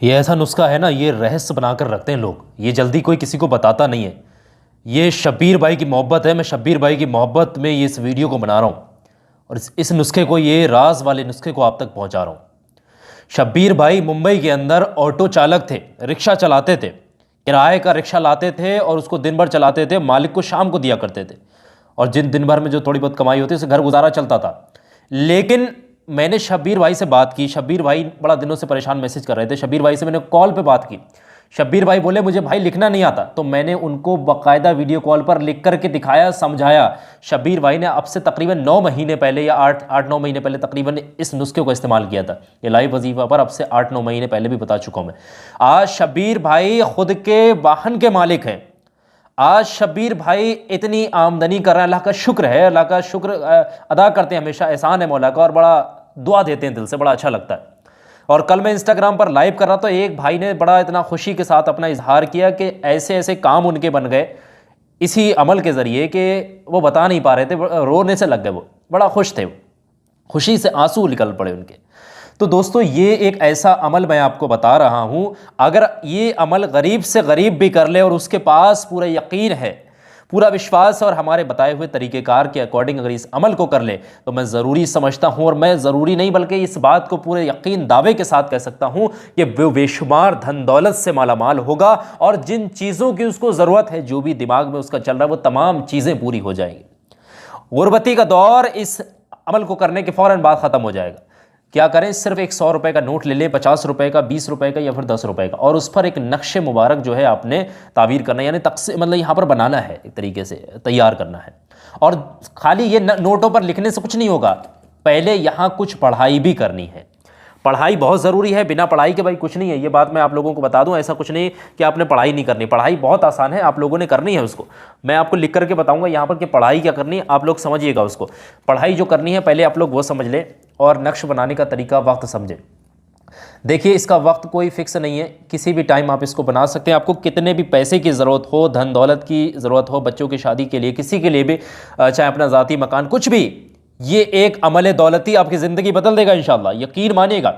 ये ऐसा नुस्खा है ना, ये रहस्य बनाकर रखते हैं लोग, ये जल्दी कोई किसी को बताता नहीं है। ये शब्बीर भाई की मोहब्बत है, मैं शब्बीर भाई की मोहब्बत में ये इस वीडियो को बना रहा हूँ और इस नुस्खे को, ये राज वाले नुस्खे को आप तक पहुँचा रहा हूँ। शब्बीर भाई मुंबई के अंदर ऑटो चालक थे, रिक्शा चलाते थे, किराए का रिक्शा लाते थे और उसको दिन भर चलाते थे, मालिक को शाम को दिया करते थे और जिन दिन भर में जो थोड़ी बहुत कमाई होती है उससे घर गुजारा चलता था। लेकिन मैंने शब्बीर भाई से बात की, शब्बीर भाई बड़ा दिनों से परेशान मैसेज कर रहे थे, शब्बीर भाई से मैंने कॉल पे बात की। शब्बीर भाई बोले मुझे भाई लिखना नहीं आता, तो मैंने उनको बाकायदा वीडियो कॉल पर लिख करके दिखाया, समझाया। शब्बीर भाई ने अब से तकरीबन 9 महीने पहले या 8-9 महीने पहले तकरीबन इस नुस्खे को इस्तेमाल किया था। ये लाइव वजीफा पर अब से 8-9 महीने पहले भी बता चुका हूँ मैं। आज शब्बीर भाई खुद के वाहन के मालिक हैं। आज शब्बीर भाई इतनी आमदनी कर रहे हैं, अल्लाह का शुक्र है, अल्लाह का शुक्र अदा करते हैं हमेशा, एहसान है मौला का, और बड़ा दुआ देते हैं दिल से, बड़ा अच्छा लगता है। और कल मैं इंस्टाग्राम पर लाइव कर रहा था, एक भाई ने बड़ा इतना खुशी के साथ अपना इजहार किया कि ऐसे ऐसे काम उनके बन गए इसी अमल के ज़रिए कि वो बता नहीं पा रहे थे, रोने से लग गए, वो बड़ा खुश थे, खुशी से आंसू निकल पड़े उनके। तो दोस्तों ये एक ऐसा अमल मैं आपको बता रहा हूं, अगर ये अमल गरीब से गरीब भी कर ले और उसके पास पूरा यकीन है, पूरा विश्वास और हमारे बताए हुए तरीक़ेकार के अकॉर्डिंग अगर इस अमल को कर ले, तो मैं ज़रूरी समझता हूं, और मैं ज़रूरी नहीं बल्कि इस बात को पूरे यकीन दावे के साथ कह सकता हूं कि वो बेशुमार धन दौलत से मालामाल होगा और जिन चीज़ों की उसको ज़रूरत है, जो भी दिमाग में उसका चल रहा है, वो तमाम चीज़ें पूरी हो जाएंगी। गुरबती का दौर इस अमल को करने के फ़ौरन बाद ख़त्म हो जाएगा। क्या करें, सिर्फ एक 100 रुपये का नोट ले लें, 50 रुपये का, 20 रुपये का या फिर 10 रुपये का, और उस पर एक नक्शे मुबारक जो है आपने ताबीर करना है, यानी मतलब यहाँ पर बनाना है, एक तरीके से तैयार करना है। और खाली ये नोटों पर लिखने से कुछ नहीं होगा, पहले यहाँ कुछ पढ़ाई भी करनी है। पढ़ाई बहुत ज़रूरी है, बिना पढ़ाई के भाई कुछ नहीं है, ये बात मैं आप लोगों को बता दूं। ऐसा कुछ नहीं कि आपने पढ़ाई नहीं करनी, पढ़ाई बहुत आसान है, आप लोगों ने करनी है उसको। मैं आपको लिख करके बताऊंगा यहाँ पर कि पढ़ाई क्या करनी है, आप लोग समझिएगा उसको। पढ़ाई जो करनी है पहले आप लोग वो समझ लें और नक्श बनाने का तरीका, वक्त समझें। देखिए इसका वक्त कोई फिक्स नहीं है, किसी भी टाइम आप इसको बना सकते हैं। आपको कितने भी पैसे की ज़रूरत हो, धन दौलत की ज़रूरत हो, बच्चों की शादी के लिए, किसी के लिए भी, चाहे अपना ज़ाती मकान, कुछ भी, ये एक अमल दौलती आपकी ज़िंदगी बदल देगा इंशाअल्लाह, यकीन मानिएगा।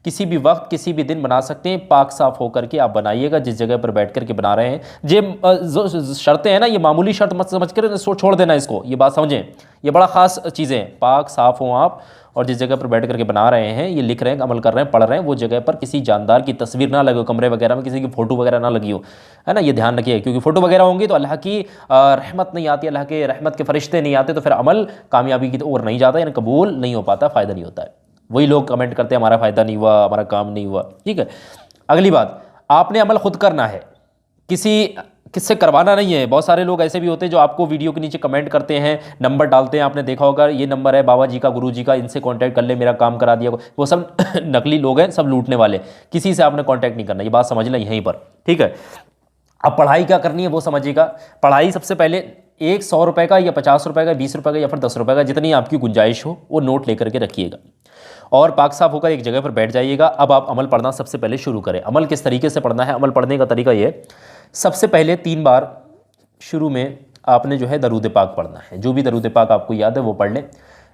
किसी भी वक्त, किसी भी दिन बना सकते हैं, पाक साफ होकर के आप बनाइएगा, जिस जगह पर बैठ कर के बना रहे हैं। जो शर्तें हैं ना, ये मामूली शर्त मत समझ कर छोड़ देना इसको, ये बात समझें, ये बड़ा ख़ास चीज़ें हैं। पाक साफ हो आप, और जिस जगह पर बैठ करके बना रहे हैं, ये लिख रहे हैं, अमल कर रहे हैं, पढ़ रहे हैं, वो जगह पर किसी जानदार की तस्वीर ना लगे हो, कमरे वगैरह में किसी की फ़ोटो वगैरह ना लगी हो, है ना, ये ध्यान रखिए, क्योंकि फ़ोटो वगैरह होंगी तो अल्लाह की रहमत नहीं आती, अल्लाह के रहमत के फरिश्ते नहीं आते, तो फिर अमल कामयाबी की ओर नहीं जाता, यानी कबूल नहीं हो पाता, फ़ायदा नहीं होता है। वही लोग कमेंट करते हैं हमारा फ़ायदा नहीं हुआ, हमारा काम नहीं हुआ। ठीक है, अगली बात, आपने अमल खुद करना है, किससे करवाना नहीं है। बहुत सारे लोग ऐसे भी होते हैं जो आपको वीडियो के नीचे कमेंट करते हैं, नंबर डालते हैं, आपने देखा होगा, ये नंबर है बाबा जी का, गुरु जी का, इनसे कांटेक्ट कर ले, मेरा काम करा दिया। वो सब नकली लोग हैं, सब लूटने वाले, किसी से आपने कांटेक्ट नहीं करना, ये बात समझ लें यहीं पर। ठीक है, अब पढ़ाई क्या करनी है वो समझिएगा। पढ़ाई सबसे पहले एक 100 रुपये का या 50 रुपये का, 20 रुपये का या फिर 10 रुपये का, जितनी आपकी गुंजाइश हो, वो नोट लेकर के रखिएगा और पाक साफ होकर एक जगह पर बैठ जाइएगा। अब आप अमल पढ़ना सबसे पहले शुरू करें। अमल किस तरीके से पढ़ना है, अमल पढ़ने का तरीका ये, सबसे पहले 3 बार शुरू में आपने जो है दरूद पाक पढ़ना है। जो भी दरूद पाक आपको याद है वो पढ़ लें।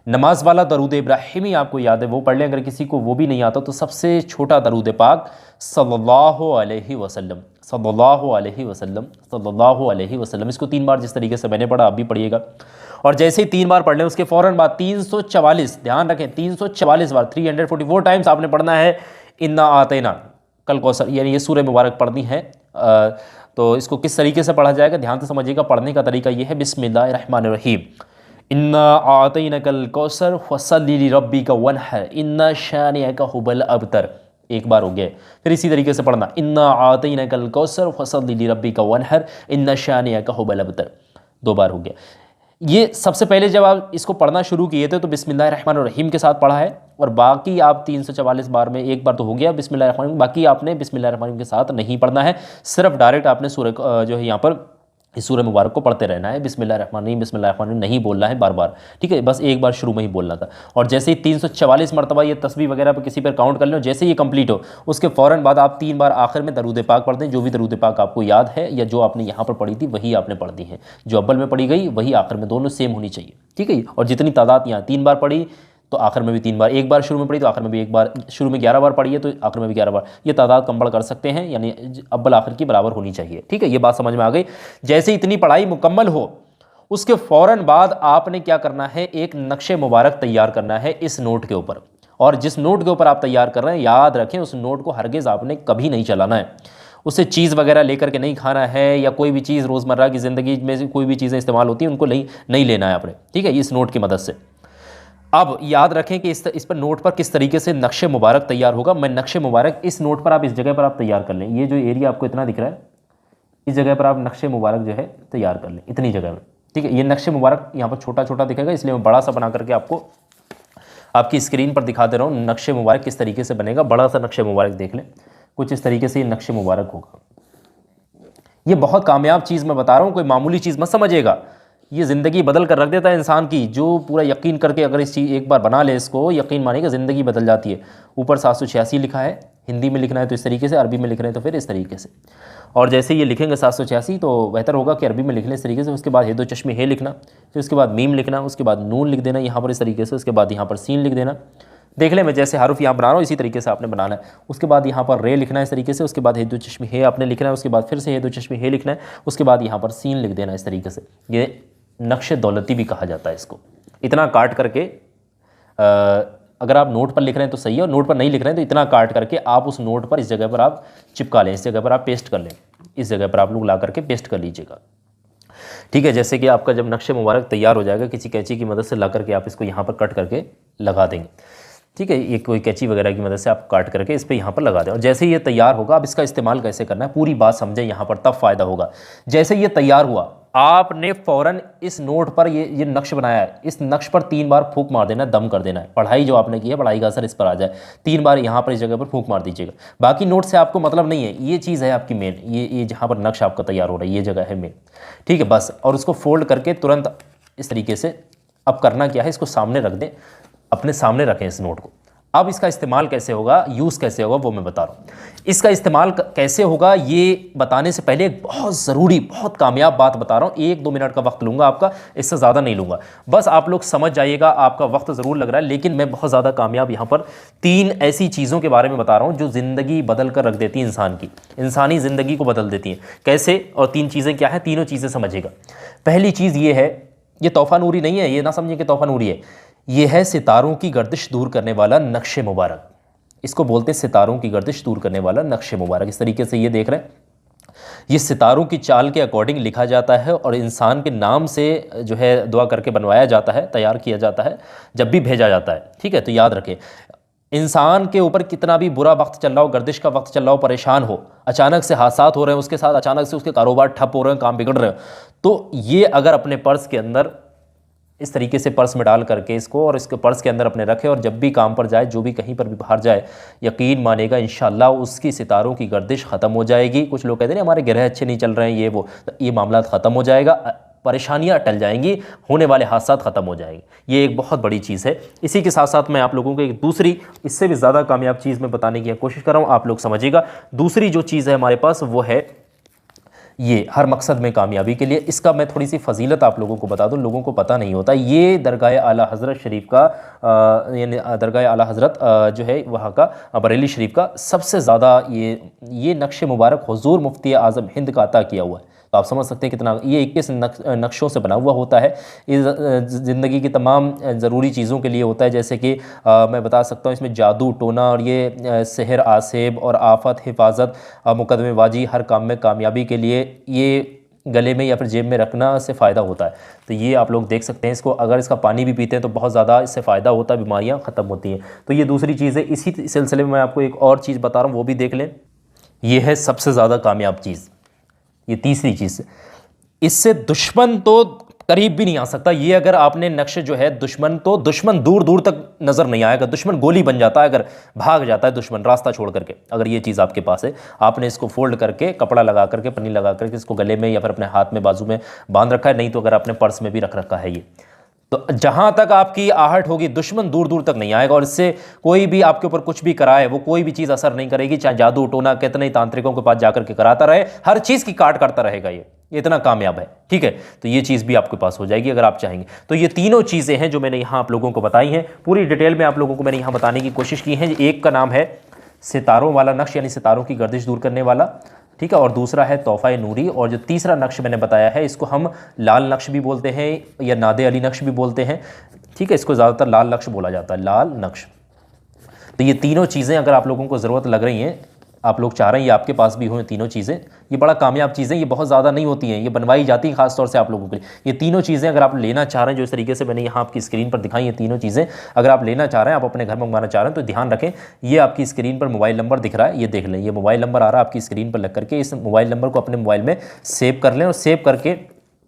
नमाज वाला दरूद इब्राहिमी आपको याद है वो पढ़ लें। अगर किसी को वो भी नहीं आता तो सबसे छोटा दरूद पाक सल्लल्लाहु अलैहि वसल्लम, सल्लल्लाहु अलैहि वसल्लम, सल्लल्लाहु अलैहि वसल्लम, इसको 3 बार जिस तरीके से मैंने पढ़ा आप भी पढ़िएगा। और जैसे ही 3 बार पढ़ लें उसके फ़ौरन बाद 344, ध्यान रखें 344 बार, 344 टाइम्स आपने पढ़ना है इन्ना आतैना कल कौसर, यानी ये सूरह मुबारक पढ़नी है। तो इसको किस तरीके से पढ़ा जाएगा ध्यान से समझिएगा। पढ़ने का तरीका ये है, बिस्मिल्लाहिर्रहमानिर्रहीम, इन्ना आतैना कल कौसर फसल्लि लिरब्बिका वन्हर इन्ना शानिअका हुवल अबतर। एक बार हो गया। फिर इसी तरीके से पढ़ना, इन्ना आतैना कल कौसर फसल्लि लिरब्बिका वन्हर इन्ना शानिअका हुवल अबतर। 2 बार हो गया। ये सबसे पहले जब आप इसको पढ़ना शुरू किए थे तो बिस्मिल्लाहिर्रहमानिर्रहीम के साथ पढ़ा है, और बाकी आप 344 बार में एक बार तो हो गया बिस्मिल्लाहिर्रहमानिर्रहीम, बाकी आपने बिस्मिल्लाहिर्रहमानिर्रहीम के साथ नहीं पढ़ना है, सिर्फ डायरेक्ट आपने सूरह जो है यहाँ पर इस सूरह मुबारक को पढ़ते रहना है। बिस्मिल्लाहिर्रहमानिर्रहीम बिस्मिल्लाहिर्रहमानिर्रहीम नहीं बोलना है बार बार, ठीक है, बस एक बार शुरू में ही बोलना था। और जैसे ही 344 मरतबा ये तस्बीह वगैरह पर किसी पर काउंट कर लो, जैसे ये कंप्लीट हो उसके फ़ौरन बाद आप 3 बार आखिर में दरूद पाक पढ़ दें। जो भी दरूद पाक आपको याद है या जो आपने यहाँ पर पढ़ी थी वही आपने पढ़ दी है, जो अव्वल में पढ़ी गई वही आखिर में, दोनों सेम होनी चाहिए, ठीक है। और जितनी तादाद यहाँ 3 बार पढ़ी तो आखिर में भी 3 बार, एक बार शुरू में पढ़ी तो आखिर में भी एक बार, शुरू में 11 बार पढ़ी है तो आखिर में भी 11 बार, ये तादाद कम बढ़ कर सकते हैं, यानी अव्वल आखिर की बराबर होनी चाहिए। ठीक है, ये बात समझ में आ गई। जैसे इतनी पढ़ाई मुकम्मल हो उसके फ़ौरन बाद आपने क्या करना है, एक नक्शे मुबारक तैयार करना है इस नोट के ऊपर। और जिस नोट के ऊपर आप तैयार कर रहे हैं, याद रखें उस नोट को हरगिज़ आपने कभी नहीं चलाना है, उससे चीज़ वगैरह लेकर के नहीं खाना है, या कोई भी चीज़ रोज़मर्रा की ज़िंदगी में से कोई भी चीज़ें इस्तेमाल होती हैं उनको नहीं लेना है आपने। ठीक है, इस नोट की मदद से। अब याद रखें कि इस पर नोट पर किस तरीके से नक्शे मुबारक तैयार होगा। मैं नक्शे मुबारक इस नोट पर आप इस जगह पर आप तैयार कर लें, ये जो एरिया आपको इतना दिख रहा है इस जगह पर आप नक्शे मुबारक जो है तैयार कर लें, इतनी जगह में। ठीक है, ये नक्शे मुबारक यहाँ पर छोटा छोटा दिखेगा, इसलिए मैं बड़ा सा बना करके आपको आपकी स्क्रीन पर दिखा दे रहा हूँ नक्शे मुबारक किस तरीके से बनेगा। बड़ा सा नक्शे मुबारक देख लें, कुछ इस तरीके से ये नक्शे मुबारक होगा। ये बहुत कामयाब चीज़ मैं बता रहा हूँ, कोई मामूली चीज़ मत समझिएगा, ये ज़िंदगी बदल कर रख देता है इंसान की। जो पूरा यकीन करके अगर इस चीज़ एक बार बना ले, इसको यकीन मानिएगा ज़िंदगी बदल जाती है। ऊपर 786 लिखा है, हिंदी में लिखना है तो इस तरीके से, अरबी में लिख रहे हैं तो फिर इस तरीके से। और जैसे ये लिखेंगे 786 तो बेहतर होगा कि अरबी में लिख लें इस तरीके से। उसके बाद हे दो चश्मे हे लिखना, फिर उसके बाद मीम लिखना, उसके बाद नून लिख देना यहाँ पर इस तरीके से, उसके बाद यहाँ पर सीन लिख देना। देख लें मैं जैसे हरुफ यहाँ बना रहा हूँ इसी तरीके से आपने बनाना है। उसके बाद यहाँ पर रे लिखना है इस तरीके से, उसके बाद हे दो चश्मे हे आपने लिखना है, उसके बाद फिर से हे दो चश्मे हे लिखना है, उसके बाद यहाँ पर सीन लिख देना इस तरीके से। ये नक्शे दौलती भी कहा जाता है इसको। इतना काट करके अगर आप नोट पर लिख रहे हैं तो सही है, और नोट पर नहीं लिख रहे हैं तो इतना काट करके आप उस नोट पर इस जगह पर आप चिपका लें, इस जगह पर आप पेस्ट कर लें, इस जगह पर आप लोग ला करके पेस्ट कर लीजिएगा। ठीक है, जैसे कि आपका जब नक्शे मुबारक तैयार हो जाएगा, किसी कैंची की मदद से ला करके आप इसको यहाँ पर कट करके लगा देंगे। ठीक है, ये कोई कैंची वगैरह की मदद से आप काट करके इस पर यहाँ पर लगा दें। और जैसे ये तैयार होगा, अब इसका इस्तेमाल कैसे करना है पूरी बात समझें यहाँ पर, तब फ़ायदा होगा। जैसे ये तैयार हुआ, आपने फ़ौरन इस नोट पर ये नक्श बनाया है, इस नक्श पर 3 बार फूंक मार देना है, दम कर देना है। पढ़ाई जो आपने की है, पढ़ाई का असर इस पर आ जाए, 3 बार यहाँ पर इस जगह पर फूंक मार दीजिएगा। बाकी नोट से आपको मतलब नहीं है, ये चीज़ है आपकी मेन, ये जहाँ पर नक्श आपका तैयार हो रहा है ये जगह है मेन। ठीक है, बस। और उसको फोल्ड करके तुरंत इस तरीके से अब करना क्या है, इसको सामने रख दें, अपने सामने रखें इस नोट को। अब इसका इस्तेमाल कैसे होगा, यूज़ कैसे होगा वो मैं बता रहा हूँ। इसका इस्तेमाल कैसे होगा ये बताने से पहले एक बहुत ज़रूरी, बहुत कामयाब बात बता रहा हूँ। 1-2 मिनट का वक्त लूँगा आपका, इससे ज़्यादा नहीं लूँगा। बस आप लोग समझ जाइएगा, आपका वक्त ज़रूर लग रहा है, लेकिन मैं बहुत ज़्यादा कामयाब यहाँ पर 3 ऐसी चीज़ों के बारे में बता रहा हूँ जो ज़िंदगी बदल कर रख देती है इंसान की, इंसानी ज़िंदगी को बदल देती हैं। कैसे, और 3 चीज़ें क्या हैं, तीनों चीज़ें समझिएगा। पहली चीज़ ये है, ये तोहफ़ा नूरी नहीं है, ये ना समझिए कि तोहफ़ा नूरी है, ये है सितारों की गर्दिश दूर करने वाला नक्शे मुबारक। इसको बोलते हैं सितारों की गर्दिश दूर करने वाला नक्शे मुबारक। इस तरीके से ये देख रहे हैं, ये सितारों की चाल के अकॉर्डिंग लिखा जाता है और इंसान के नाम से जो है दुआ करके बनवाया जाता है, तैयार किया जाता है, जब भी भेजा जाता है। ठीक है, तो याद रखें, इंसान के ऊपर कितना भी बुरा वक्त चल रहा हो, गर्दिश का वक्त चल रहा हो, परेशान हो, अचानक से हादसात हो रहे हैं उसके साथ, अचानक से उसके कारोबार ठप हो रहे हैं, काम बिगड़ रहे हैं, तो ये अगर अपने पर्स के अंदर इस तरीके से पर्स में डाल करके इसको, और इसके पर्स के अंदर अपने रखे, और जब भी काम पर जाए, जो भी कहीं पर भी बाहर जाए, यकीन मानेगा इंशाल्लाह उसकी सितारों की गर्दिश ख़त्म हो जाएगी। कुछ लोग कहते हैं हमारे ग्रह अच्छे नहीं चल रहे हैं, ये वो, तो ये मामला ख़त्म हो जाएगा, परेशानियां टल जाएंगी, होने वाले हादसा ख़त्म हो जाएंगे। ये एक बहुत बड़ी चीज़ है। इसी के साथ साथ मैं आप लोगों को एक दूसरी, इससे भी ज़्यादा कामयाब चीज़ मैं बताने की कोशिश कर रहा हूँ, आप लोग समझिएगा। दूसरी जो चीज़ है हमारे पास वो है ये हर मकसद में कामयाबी के लिए। इसका मैं थोड़ी सी फजीलत आप लोगों को बता दूं, लोगों को पता नहीं होता। ये दरगाह आला हज़रत शरीफ का, यानी दरगाह आला हज़रत जो है वहाँ का, बरेली शरीफ का सबसे ज़्यादा ये नक्श मुबारक हुज़ूर मुफ्ती आज़म हिंद का अता किया हुआ है। तो आप समझ सकते हैं कितना, ये 21 नक्शों से बना हुआ होता है। इस ज़िंदगी की तमाम ज़रूरी चीज़ों के लिए होता है, जैसे कि मैं बता सकता हूँ इसमें जादू टोना और ये सहर आसेब और आफत हिफाजत मुकदमेबाजी, हर काम में कामयाबी के लिए ये गले में या फिर जेब में रखना से फ़ायदा होता है। तो ये आप लोग देख सकते हैं इसको, अगर इसका पानी भी पीते हैं तो बहुत ज़्यादा इससे फ़ायदा होता है, बीमारियाँ ख़त्म होती हैं। तो ये दूसरी चीज़ है। इसी सिलसिले में मैं आपको एक और चीज़ बता रहा हूँ, वो भी देख लें। ये है सबसे ज़्यादा कामयाब चीज़, ये तीसरी चीज़। इससे दुश्मन तो करीब भी नहीं आ सकता। ये अगर आपने नक्शे जो है, दुश्मन दूर दूर तक नज़र नहीं आएगा, दुश्मन गोली बन जाता है, अगर भाग जाता है दुश्मन रास्ता छोड़ करके। अगर ये चीज़ आपके पास है, आपने इसको फोल्ड करके, कपड़ा लगा करके, पन्नी लगा करके इसको गले में या फिर अपने हाथ में बाजू में बांध रखा है, नहीं तो अगर आपने पर्स में भी रख रखा है ये, तो जहाँ तक आपकी आहट होगी दुश्मन दूर दूर तक नहीं आएगा। और इससे कोई भी आपके ऊपर कुछ भी कराए, वो कोई भी चीज़ असर नहीं करेगी, चाहे जादू टोना कितने ही तांत्रिकों के पास जाकर के कराता रहे, हर चीज़ की काट करता रहेगा ये। ये इतना कामयाब है। ठीक है, तो ये चीज़ भी आपके पास हो जाएगी अगर आप चाहेंगे। तो ये तीनों चीज़ें हैं जो मैंने यहाँ आप लोगों को बताई हैं, पूरी डिटेल में आप लोगों को मैंने यहाँ बताने की कोशिश की है। एक का नाम है सितारों वाला नक्श, यानी सितारों की गर्दिश दूर करने वाला, ठीक है, और दूसरा है तोहफा नूरी, और जो तीसरा नक्श मैंने बताया है इसको हम लाल नक्श भी बोलते हैं या नादे अली नक्श भी बोलते हैं। ठीक है, इसको ज़्यादातर लाल नक्श बोला जाता है, लाल नक्श। तो ये तीनों चीज़ें अगर आप लोगों को ज़रूरत लग रही हैं, आप लोग चाह रहे हैं ये आपके पास भी हो तीनों चीज़ें, ये बड़ा कामयाब चीज़ें, ये बहुत ज़्यादा नहीं होती हैं, ये बनवाई जाती हैं खास तौर से आप लोगों के लिए। ये तीनों चीज़ें अगर आप लेना चाह रहे हैं, जो इस तरीके से मैंने यहाँ आपकी स्क्रीन पर दिखाई, ये तीनों चीज़ें अगर आप लेना चाह रहे हैं, आप अपने घर में मंगवाना चाह रहे हैं, तो ध्यान रखें ये आपकी स्क्रीन पर मोबाइल नंबर दिख रहा है, ये देख लें, ये मोबाइल नंबर आ रहा है आपकी स्क्रीन पर लग करके, इस मोबाइल नंबर को अपने मोबाइल में सेव कर लें और सेव करके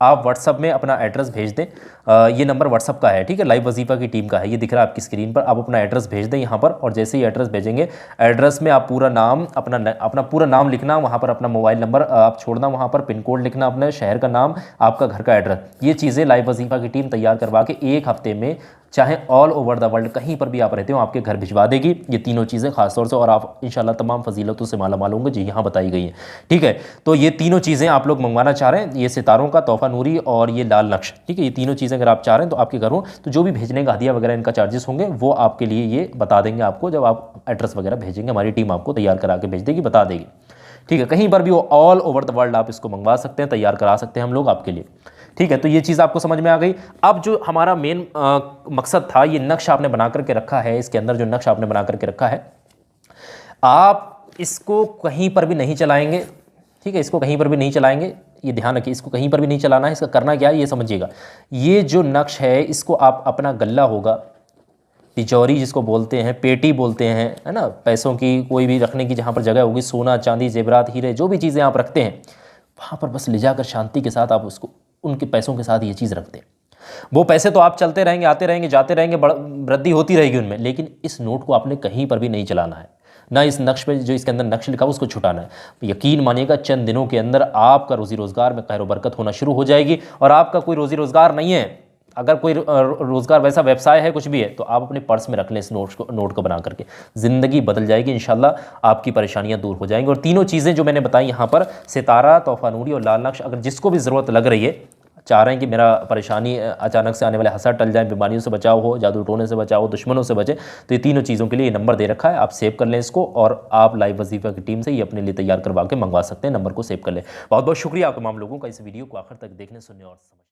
आप व्हाट्सअप में अपना एड्रेस भेज दें। ये नंबर व्हाट्सअप का है, ठीक है, लाइव वजीफ़ा की टीम का है, ये दिख रहा है आपकी स्क्रीन पर। आप अपना एड्रेस भेज दें यहाँ पर, और जैसे ही एड्रेस भेजेंगे, एड्रेस में आप पूरा नाम, अपना पूरा नाम लिखना, वहाँ पर अपना मोबाइल नंबर आप छोड़ना, वहाँ पर पिन कोड लिखना, अपने शहर का नाम, आपका घर का एड्रेस, ये चीज़ें लाइव वजीफ़ा की टीम तैयार करवा के 1 हफ्ते में, चाहे ऑल ओवर द वर्ल्ड कहीं पर भी आप रहते हो, आपके घर भिजवा देगी ये तीनों चीज़ें खासतौर से, और आप इंशाल्लाह तमाम फजीलतों से मालामाल होंगे जो यहाँ बताई गई हैं। ठीक है, तो ये तीनों चीज़ें आप लोग मंगवाना चाह रहे हैं, ये सितारों का तोहफा नूरी और ये लाल नक्श, ठीक है, ये तीनों चीज़ें अगर आप चाह रहे हैं तो आपके घर हो, तो जो भी भेजने का हदिया वगैरह इनका चार्जेस होंगे वो आपके लिए ये बता देंगे आपको, जब आप एड्रेस वगैरह भेजेंगे हमारी टीम आपको तैयार करा के भेज देगी, बता देगी। ठीक है, कहीं पर भी वो ऑल ओवर द वर्ल्ड आप इसको मंगवा सकते हैं, तैयार करा सकते हैं हम लोग आपके लिए। ठीक है, तो ये चीज़ आपको समझ में आ गई। अब जो हमारा मेन मकसद था, ये नक्श आपने बना करके रखा है, इसके अंदर जो नक्श आपने बना करके रखा है, आप इसको कहीं पर भी नहीं चलाएंगे। ठीक है, इसको कहीं पर भी नहीं चलाएंगे, ये ध्यान रखिए, इसको कहीं पर भी नहीं चलाना है। इसका करना क्या है ये समझिएगा। ये जो नक्श है इसको आप अपना गल्ला होगा, तिजोरी जिसको बोलते हैं, पेटी बोलते हैं, है ना, पैसों की कोई भी रखने की जहाँ पर जगह होगी, सोना चांदी जेवरात हीरे जो भी चीज़ें आप रखते हैं, वहाँ पर बस ले जाकर शांति के साथ आप उसको उनके पैसों के साथ ये चीज़ रखते हैं। वो पैसे तो आप चलते रहेंगे, आते रहेंगे, जाते रहेंगे, वृद्धि होती रहेगी उनमें, लेकिन इस नोट को आपने कहीं पर भी नहीं चलाना है, ना इस नक्श पे जो इसके अंदर नक्श लिखा उसको छुटाना है। यकीन मानिएगा चंद दिनों के अंदर आपका रोज़ी रोज़गार में खैर बरकत होना शुरू हो जाएगी। और आपका कोई रोज़ी रोज़गार नहीं है, अगर कोई रोज़गार वैसा व्यवसाय है कुछ भी है, तो आप अपने पर्स में रख लें इस नोट को बना करके, ज़िंदगी बदल जाएगी इंशाल्लाह, आपकी परेशानियां दूर हो जाएंगी। और तीनों चीज़ें जो मैंने बताई यहाँ पर, सितारा, तोहफा नूरी और लाल नक्श, अगर जिसको भी ज़रूरत लग रही है, चाह रहे हैं कि मेरा परेशानी अचानक से आने वाले हसर टल जाए, बीमारियों से बचाव हो, जादू टोने से बचाव हो, दुश्मनों से बचे, तो ये तीनों चीज़ों के लिए ये नंबर दे रखा है, आप सेव कर लें इसको, और आप लाइव वजीफ़ा की टीम से ये अपने लिए तैयार करवा के मंगवा सकते हैं। नंबर को सेव कर लें। बहुत बहुत शुक्रिया आप तमाम लोगों का इस वीडियो को आखिर तक देखने, सुनने और समझने।